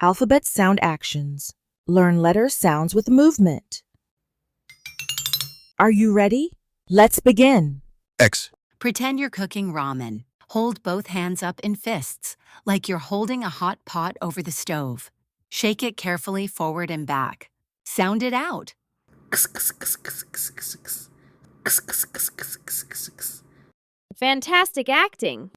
Alphabet sound actions. Learn letter sounds with movement. Are you ready? Let's begin. X, Pretend you're cooking ramen. Hold both hands up in fists, like you're holding a hot pot over the stove. Shake it carefully forward and back. Sound it out. Fantastic acting!